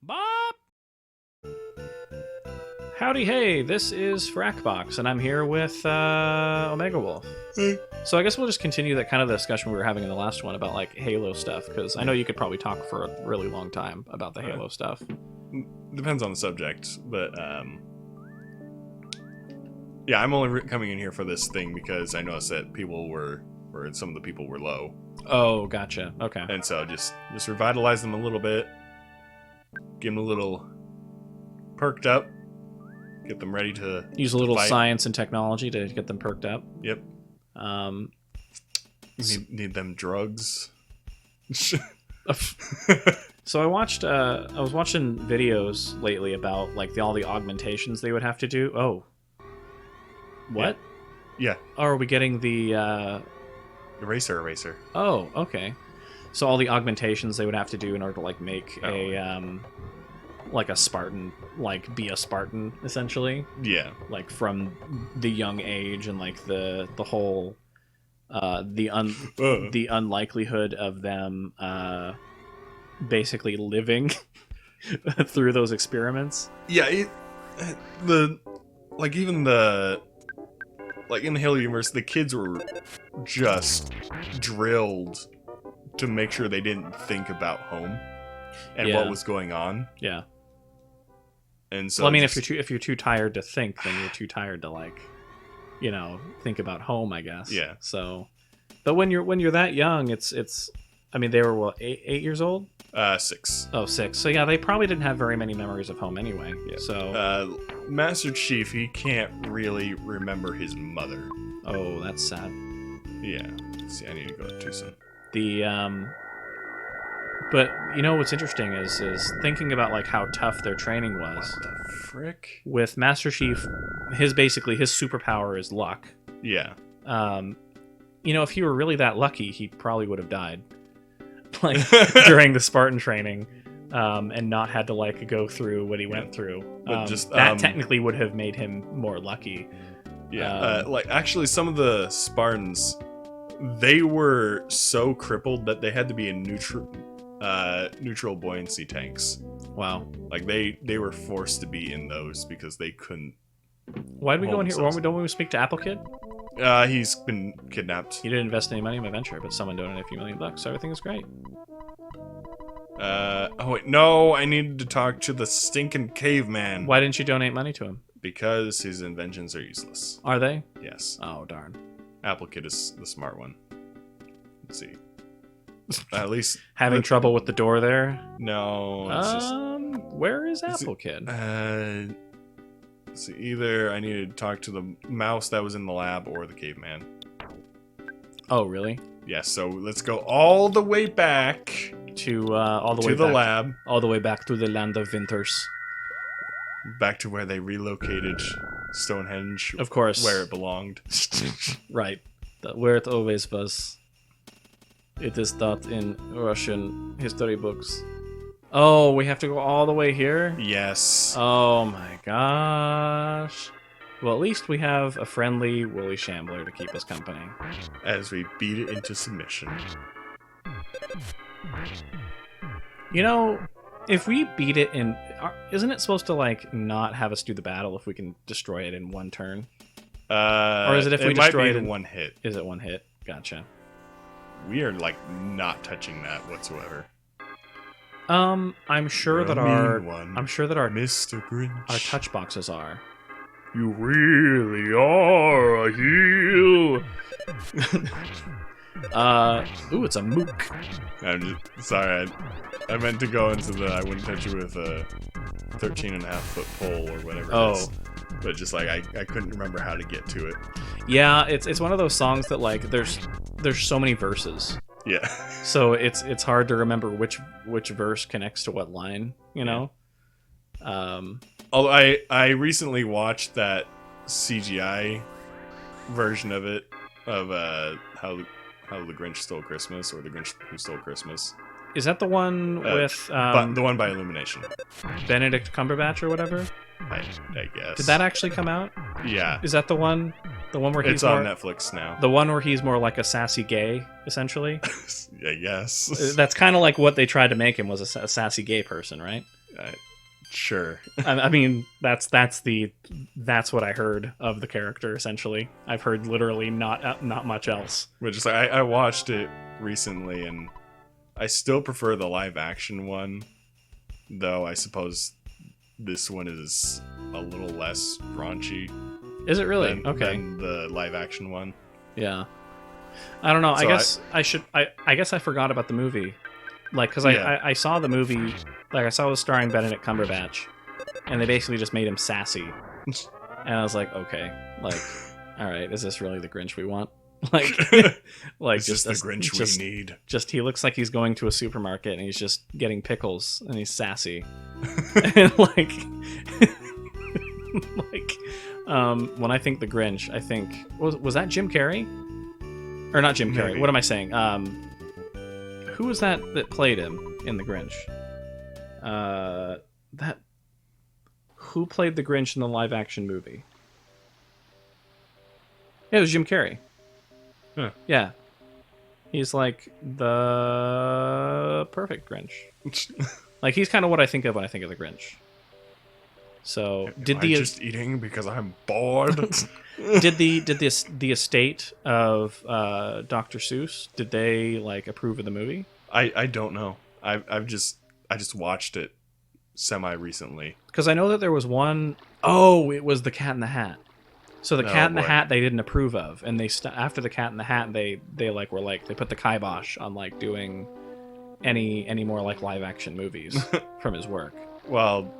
Bob! Howdy, hey, this is Frakbox, and I'm here with Omegawolf. Hey. So I guess we'll just continue that kind of discussion we were having in the last one about, like, Halo stuff, because I know you could probably talk for a really long time about the Halo stuff. Depends on the subject, but yeah, I'm only coming in here for this thing because I noticed that some of the people were low, Oh, gotcha. Okay. and so just revitalize them a little bit, get them a little perked up, get them ready to Use a little fight. science and technology to get them perked up. Yep. Need them drugs. So I was watching videos lately about, like, all the augmentations they would have to do. Oh. What? Yeah. Oh, are we getting the, Eraser. Oh, okay. So all the augmentations they would have to do in order to, like, make like a Spartan, like, be a Spartan, essentially. Yeah. Like, from the young age and, like, the whole, the unlikelihood of them, basically living through those experiments. Yeah, in the Halo universe, the kids were just drilled to make sure they didn't think about home and what was going on. Yeah. And so, Well, I mean, if you're too tired to think, then you're too tired to, like, think about home, I guess. Yeah. So, but when you're that young, it's. I mean, they were what, 8 years old? 6. Oh, 6. So yeah, they probably didn't have very many memories of home anyway. Yeah. So. Master Chief, he can't really remember his mother. Oh, that's sad. Yeah. Let's see, I need to go to Tucson. But what's interesting is thinking about, like, how tough their training was. What the frick? With Master Chief, his superpower is luck. Yeah. If he were really that lucky, he probably would have died, like, during the Spartan training, and not had to, like, go through what he went through. But that technically would have made him more lucky. Yeah. Actually, some of the Spartans, they were so crippled that they had to be in neutral buoyancy tanks. Wow. Like, they were forced to be in those because they couldn't. Why did we go in here? Don't we speak to Apple Kid? He's been kidnapped. He didn't invest any money in my venture, but someone donated a few $1,000,000, so everything is great. Oh wait, no, I needed to talk to the stinking caveman. Why didn't you donate money to him? Because his inventions are useless. Are they? Yes. Oh, darn. Apple Kid is the smart one. Let's see. At least having trouble with the door there. No. It's where is Apple Kid? Let's see. Either I needed to talk to the mouse that was in the lab or the caveman. Oh, really? Yes. So let's go all the way back to the lab, all the way back to the land of winters, back to where they relocated Stonehenge. Of course, where it belonged. Right, where it always was. It is that in Russian history books. Oh, we have to go all the way here? Yes. Oh my gosh. Well, at least we have a friendly woolly shambler to keep us company. As we beat it into submission. If we beat it in... Isn't it supposed to, like, not have us do the battle if we can destroy it in one turn? Or is it if we destroy it in one hit? Is it one hit? Gotcha. We are, like, not touching that whatsoever. I'm sure that our Mr. Grinch. Our touch boxes are. You really are a heel. Ooh, it's a mook. I'm just sorry. I meant to go into the I wouldn't touch you with a 13.5-foot pole or whatever. It is. But just like I couldn't remember how to get to it. Yeah, it's one of those songs that, like, there's so many verses. Yeah. So it's hard to remember which verse connects to what line, Although I recently watched that CGI version of it of how the Grinch Stole Christmas, or the Grinch Who Stole Christmas. Is that the one with the one by Illumination? Benedict Cumberbatch or whatever? I guess. Did that actually come out? Yeah. Is that the one? The one where it's on Netflix now. The one where he's more like a sassy gay, essentially? I guess. That's kind of like what they tried to make him, was a sassy gay person, right? Sure. I mean, that's what I heard of the character. Essentially, I've heard literally not much else. But just like I watched it recently, and I still prefer the live action one, though I suppose this one is a little less raunchy. Is it really? Than the live action one. Yeah. I don't know. So I guess I forgot about the movie. Like, because Yeah. I saw the movie, like, I saw it was starring Benedict Cumberbatch, and they basically just made him sassy. And I was like, okay, like, all right, is this really the Grinch we want? Like, It's just the Grinch we need. Just, he looks like he's going to a supermarket, and he's just getting pickles, and he's sassy. And, like, when I think the Grinch, I think, was that Jim Carrey? Or not Jim Carrey, Maybe. what am I saying? Who was that played him in The Grinch? Who played the Grinch in the live action movie? Yeah, it was Jim Carrey. Huh. Yeah. He's like the perfect Grinch. Like, he's kind of what I think of when I think of the Grinch. So, Am I just eating because I'm bored? did the estate of Dr. Seuss, did they like approve of the movie? I don't know. I just watched it semi recently. Because I know that there was one oh it was the Cat in the Hat. So the Cat in the Hat they didn't approve of, and they after the Cat in the Hat they like were like they put the kibosh on like doing any more like live action movies from his work. Well,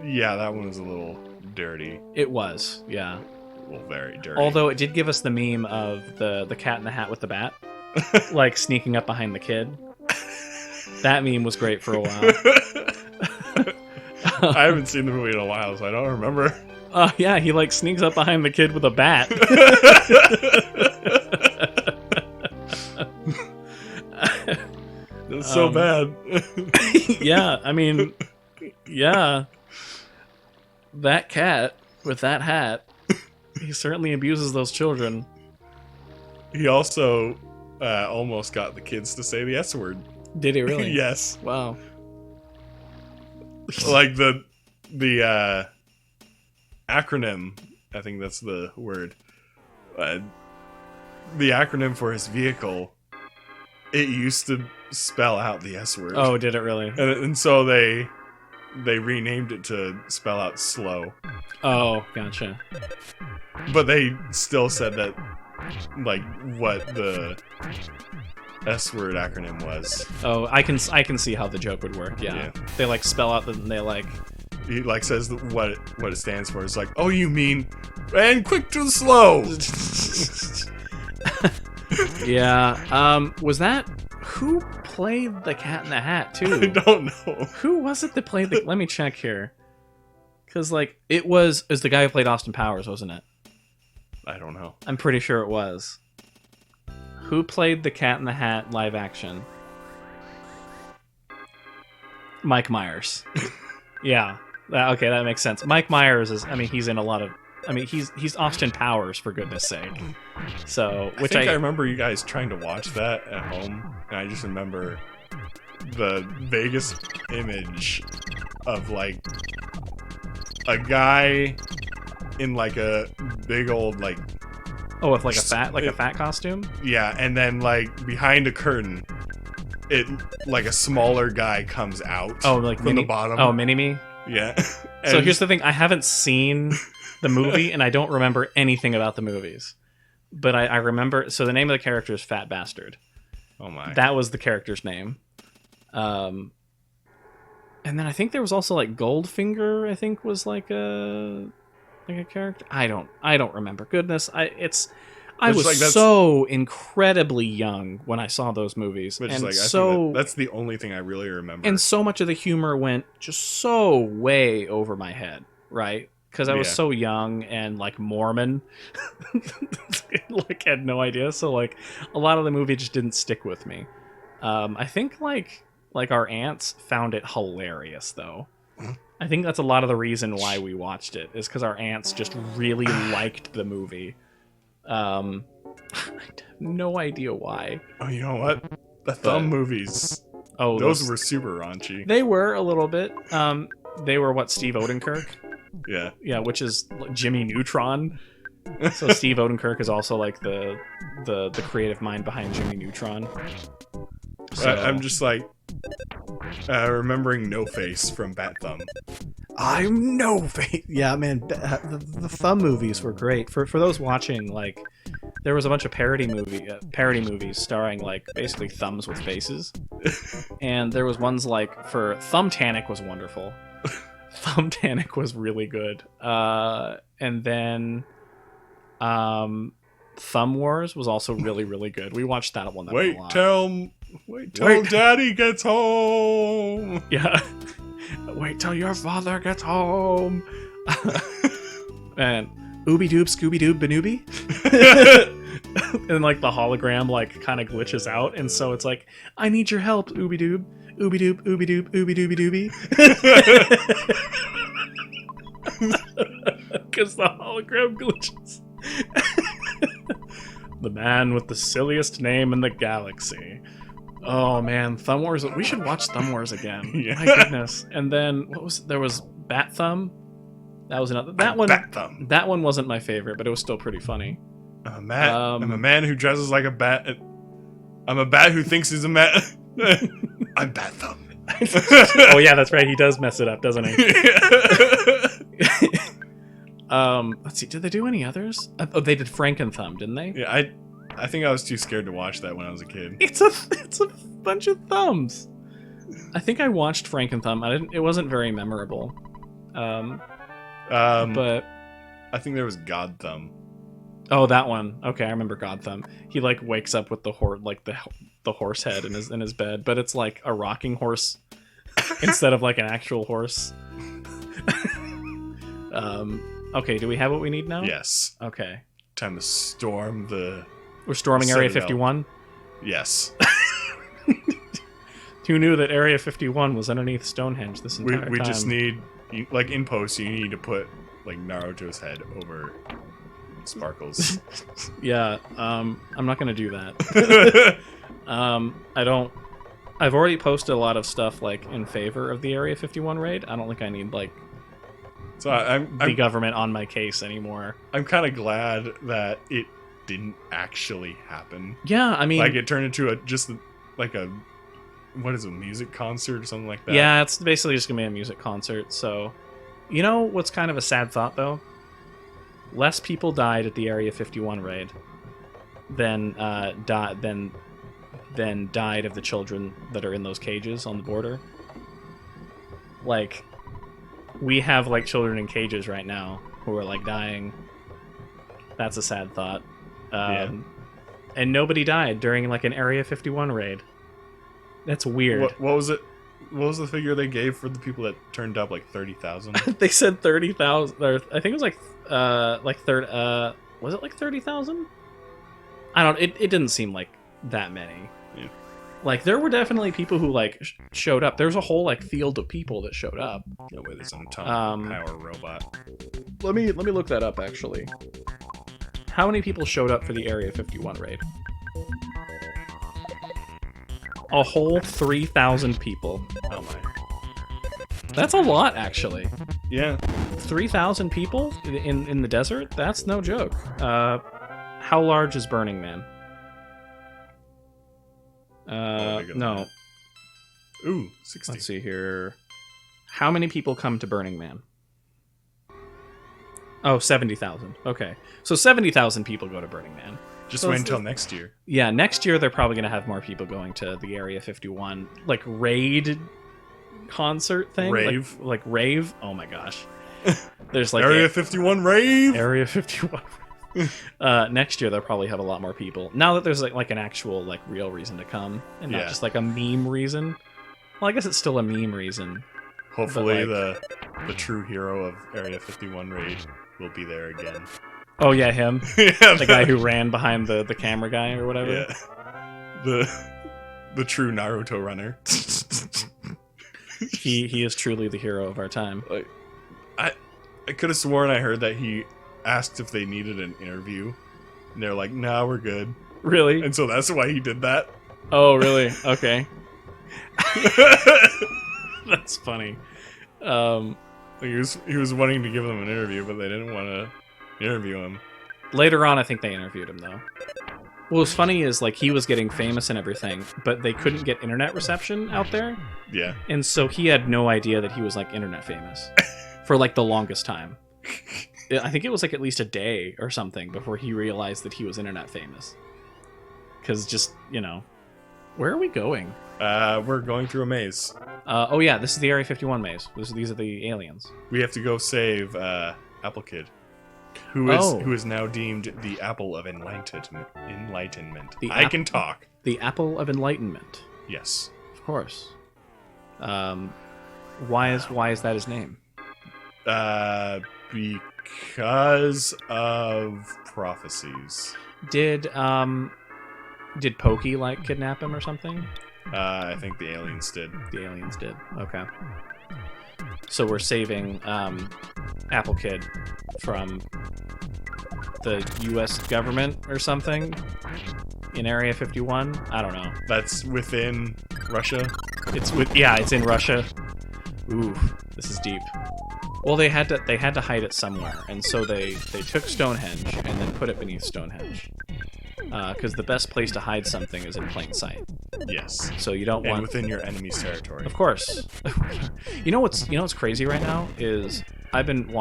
yeah, that one was a little dirty. It was, yeah. Well, very dirty. Although it did give us the meme of the Cat in the Hat with the bat, like sneaking up behind the kid. That meme was great for a while. I haven't seen the movie in a while, so I don't remember. Yeah, he like sneaks up behind the kid with a bat. It's so bad. Yeah, I mean, yeah. That cat with that hat, he certainly abuses those children. He also almost got the kids to say the S word. Did he really? Yes. Wow. Like the acronym, I think that's the word. The acronym for his vehicle, it used to spell out the S word. Oh, did it really? And so they renamed it to spell out slow. Oh, gotcha. But they still said that, like, what the S word acronym was. Oh, I can see how the joke would work. Yeah. They like spell out they like. He like says what it stands for. It's like, oh, you mean, and quick to slow. Yeah. Was that who played the Cat in the Hat too? I don't know. Who was it that played the? Let me check here. Because like it was the guy who played Austin Powers, wasn't it? I don't know. I'm pretty sure it was. Who played the Cat in the Hat live action? Mike Myers. Yeah. Okay, that makes sense. Mike Myers is. I mean, he's in a lot of. I mean, he's Austin Powers, for goodness sake. So, which I remember you guys trying to watch that at home, and I just remember the vaguest image of like a guy in like a big old like. Oh, with like a fat costume. Yeah, and then like behind a curtain, it like a smaller guy comes out. Oh, like from the bottom. Oh, Mini-Me. Yeah. So here's the thing: I haven't seen the movie, and I don't remember anything about the movies. But I remember. So the name of the character is Fat Bastard. Oh my! That was the character's name. And then I think there was also like Goldfinger. I think was like a character. I don't remember. Goodness, I was like, so incredibly young when I saw those movies, and like, so that's the only thing I really remember. And so much of the humor went just so way over my head, right? Because I was so young and like Mormon, like had no idea. So like a lot of the movie just didn't stick with me. I think like our aunts found it hilarious though. I think that's a lot of the reason why we watched it is because our aunts just really liked the movie. I have no idea why. Oh, you know what? The Thumb movies Oh, those were super raunchy. They were a little bit. They were what, Steve Odenkirk? Yeah. Yeah, which is Jimmy Neutron. So Steve Odenkirk is also like the creative mind behind Jimmy Neutron. So, I'm just like remembering No Face from Bat Thumb. I'm No Face. Yeah, man, the Thumb movies were great. For those watching, like, there was a bunch of parody movies starring like basically thumbs with faces, and there was ones like for Thumbtanic was wonderful. Thumbtanic was really good, and then Thumb Wars was also really good. We watched that one. Wait till Daddy gets home. Yeah. Wait till your father gets home. And Ooby Doob Scooby Doob Banooby. And like the hologram like kind of glitches out, and so it's like, I need your help, Ooby Doob. Ooby Doob, Ooby Doob, Ooby Dooby Dooby. Because the hologram glitches. The man with the silliest name in the galaxy. Oh man, Thumb Wars. We should watch Thumb Wars again. Yeah. My goodness. And then there was Bat Thumb. That was another. Bat Thumb. That one wasn't my favorite, but it was still pretty funny. I'm a man who dresses like a bat. I'm a bat who thinks he's a man. I'm Bat Thumb. Oh yeah, that's right. He does mess it up, doesn't he? Let's see. Did they do any others? Oh, they did Frankenthumb, didn't they? Yeah, I think I was too scared to watch that when I was a kid. It's a bunch of thumbs. I think I watched Frankenthumb. It wasn't very memorable. But I think there was God Thumb. Oh, that one. Okay, I remember God Thumb. He like wakes up with the horse head in his bed, but it's like a rocking horse instead of like an actual horse. Okay, do we have what we need now? Yes. Okay. Time to storm the... We're storming Area Citadel. 51? Yes. Who knew that Area 51 was underneath Stonehenge this entire time? We just need... Like, in post, you need to put, like, Naruto's head over Sparkles. Yeah, I'm not gonna do that. I've already posted a lot of stuff, like, in favor of the Area 51 raid. I don't think I need, like... So I'm the government on my case anymore. I'm kind of glad that it didn't actually happen. Yeah, I mean, like it turned into a what is it, a music concert or something like that. Yeah, it's basically just gonna be a music concert. So, you know what's kind of a sad thought though? Less people died at the Area 51 raid than died of the children that are in those cages on the border. Like, we have like children in cages right now who are like dying. That's a sad thought. Yeah. And nobody died during like an Area 51 raid. That's weird. What was it? What was the figure they gave for the people that turned up? Like 30,000. They said 30,000. I think it was like was it like 30,000? I don't. It didn't seem like that many. Yeah. Like there were definitely people who like showed up. There's a whole like field of people that showed up. No way, there's an atomic power robot. Let me look that up actually. How many people showed up for the Area 51 raid? A whole 3,000 people. Oh my. That's a lot, actually. Yeah. 3,000 people in the desert? That's no joke. How large is Burning Man? No. Ooh, 60. Let's see here. How many people come to Burning Man? Oh, 70,000. Okay. So 70,000 people go to Burning Man. Just wait until next year. Yeah, next year they're probably going to have more people going to the Area 51 like raid concert thing. Rave. Like rave. Oh my gosh. There's like Area 51 rave. Area 51. Next year they'll probably have a lot more people. Now that there's like an actual like real reason to come and not just like a meme reason. Well, I guess it's still a meme reason. Hopefully the true hero of Area 51 raid will be there again. Oh yeah, him. Yeah, the guy who ran behind the camera guy or whatever. Yeah. The true Naruto runner. He is truly the hero of our time. Like, I could have sworn I heard that he asked if they needed an interview, and they're like, "Nah, we're good." Really? And so that's why he did that. Oh, really? Okay. That's funny. He was wanting to give them an interview, but they didn't want to interview him. Later on, I think they interviewed him, though. What was funny is, like, he was getting famous and everything, but they couldn't get internet reception out there. Yeah. And so he had no idea that he was, like, internet famous for, like, the longest time. I think it was, like, at least a day or something before he realized that he was internet famous. Because just, you know... Where are we going? We're going through a maze. Oh, yeah, this is the Area 51 maze. These are the aliens. We have to go save Apple Kid, who is now deemed the Apple of Enlightenment. I can talk. The Apple of Enlightenment. Yes. Of course. Why is that his name? Because of prophecies. Did Pokey, like, kidnap him or something? I think the aliens did. The aliens did. Okay. So we're saving Apple Kid from the U.S. government or something in Area 51. I don't know. That's within Russia. It's in Russia. Ooh, this is deep. Well, they had to hide it somewhere, and so they took Stonehenge and then put it beneath Stonehenge. Because the best place to hide something is in plain sight. Yes. So you don't want within your enemy's territory. Of course. You know what's crazy right now is I've been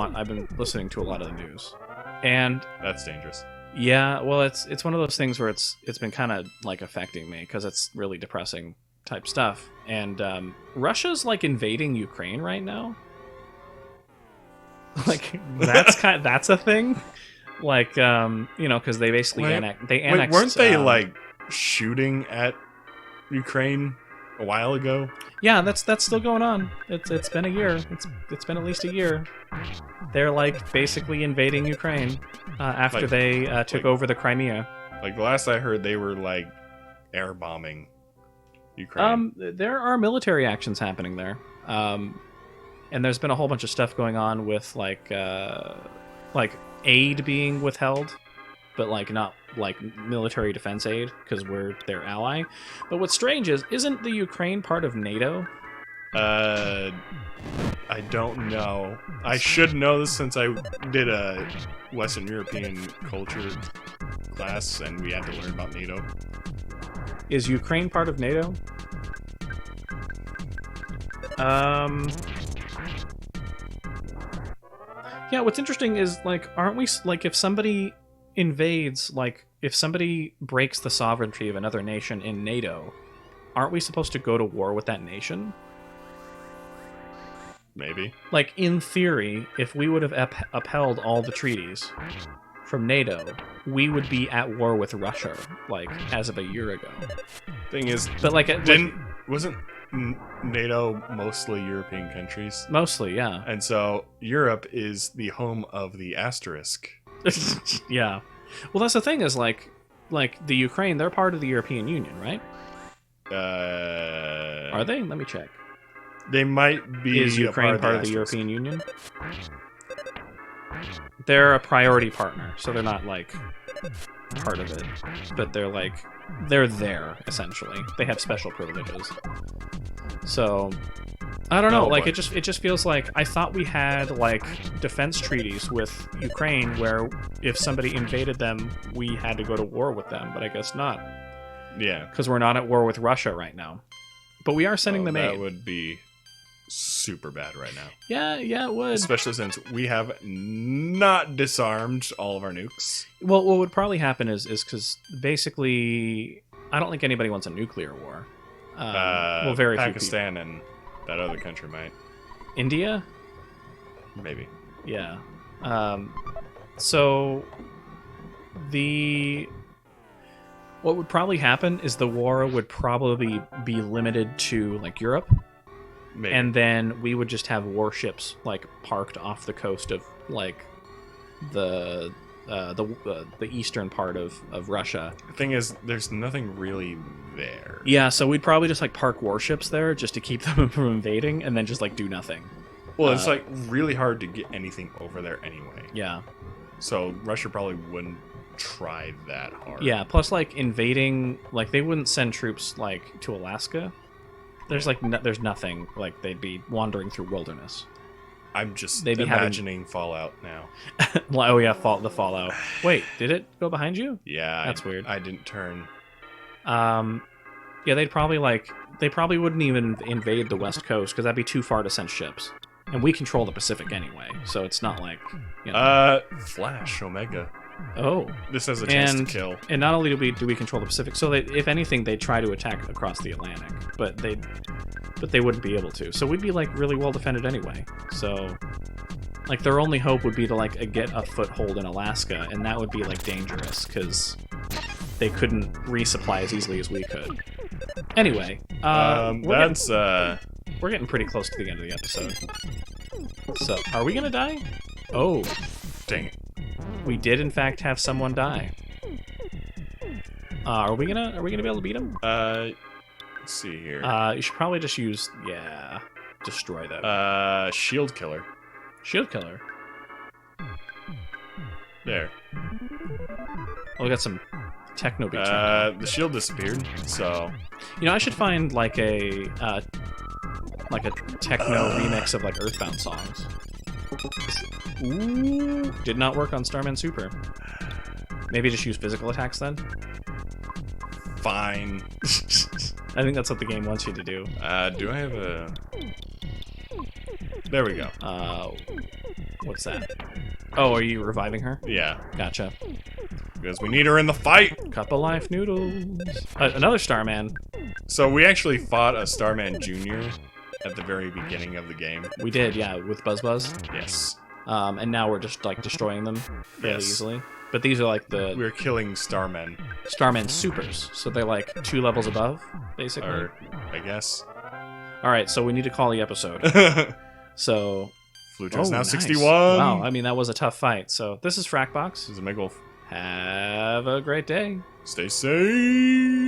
listening to a lot of the news, and that's dangerous. Yeah, well, it's one of those things where it's been kind of like affecting me because it's really depressing type stuff, and Russia's like invading Ukraine right now. Like that's a thing. Like, because they basically annexed. Weren't they like shooting at Ukraine a while ago? Yeah, that's still going on. It's been a year. It's been at least a year. They're like basically invading Ukraine after they took over the Crimea. Like the last I heard, they were like air bombing Ukraine. There are military actions happening there, and there's been a whole bunch of stuff going on with like aid being withheld, but like not like military defense aid because we're their ally. But what's strange is, isn't the Ukraine part of NATO? I don't know. I should know this since I did a Western European culture class and we had to learn about NATO. Is Ukraine part of NATO? Yeah, what's interesting is, like, aren't we, like, if somebody invades, like, if somebody breaks the sovereignty of another nation in NATO, aren't we supposed to go to war with that nation? Maybe. Like, in theory, if we would have upheld all the treaties from NATO, we would be at war with Russia, like, as of a year ago. Thing is, but like, wasn't NATO mostly European countries? Mostly, yeah. And so Europe is the home of the asterisk. Yeah. Well, that's the thing is, like the Ukraine, they're part of the European Union, right? Are they? Let me check. They might be. Is Ukraine part of the European Union? They're a priority partner, so they're not, like, part of it. But they're, like, they're there, essentially. They have special privileges. So, I don't know, like, it just feels like, I thought we had, like, defense treaties with Ukraine where if somebody invaded them, we had to go to war with them, but I guess not. Yeah. Because we're not at war with Russia right now. But we are sending them aid. That would be super bad right now. Yeah, it would. Especially since we have not disarmed all of our nukes. Well, what would probably happen is because basically, I don't think anybody wants a nuclear war. Well, very Pakistan few and that other country might. India? Maybe. Yeah. So what would probably happen is the war would probably be limited to, like, Europe. Maybe. And then we would just have warships, like, parked off the coast of, like, the eastern part of Russia. The thing is, there's nothing really there. Yeah, so we'd probably just, like, park warships there just to keep them from invading, and then just, like, do nothing. Well, it's, like, really hard to get anything over there anyway. Yeah. So Russia probably wouldn't try that hard. Yeah, plus, like, invading, like, they wouldn't send troops, like, to Alaska. There's there's nothing. Like they'd be wandering through wilderness. I'm just They'd be imagining Fallout now. Oh yeah, the Fallout. Wait, did it go behind you? Yeah, that's weird. I didn't turn. Yeah, they probably wouldn't even invade the West Coast because that'd be too far to send ships. And we control the Pacific anyway, so it's not like, you know. Flash Omega. Oh. This has a chance to kill. And not only do we control the Pacific, so if anything, they try to attack across the Atlantic, but they wouldn't be able to. So we'd be like really well defended anyway. So like their only hope would be to like get a foothold in Alaska, and that would be like dangerous because they couldn't resupply as easily as we could. Anyway, we're getting pretty close to the end of the episode. So, are we gonna die? Oh, dang it! We did in fact have someone die. Are we gonna be able to beat him? Let's see here. You should probably just use destroy that. Shield killer. Shield killer. There. Oh, we got some techno beats. The shield disappeared, so you know I should find like a techno remix of like EarthBound songs. Ooh, did not work on Starman Super. Maybe just use physical attacks then? Fine. I think that's what the game wants you to do. Do I have a... There we go. What's that? Oh, are you reviving her? Yeah. Gotcha. Because we need her in the fight! COPPA life noodles. Another Starman. So we actually fought a Starman Jr. at the very beginning of the game. We did, yeah, with Buzz. Yes. And now we're just like destroying them fairly easily. But these are like we're killing Starmen. Starman Supers, so they're like 2 levels above, basically. Or, I guess. Alright, so we need to call the episode. So... Flujo's now nice. 61! Wow, I mean, that was a tough fight. So, this is Frakbox. This is Omegawolf. Have a great day. Stay safe!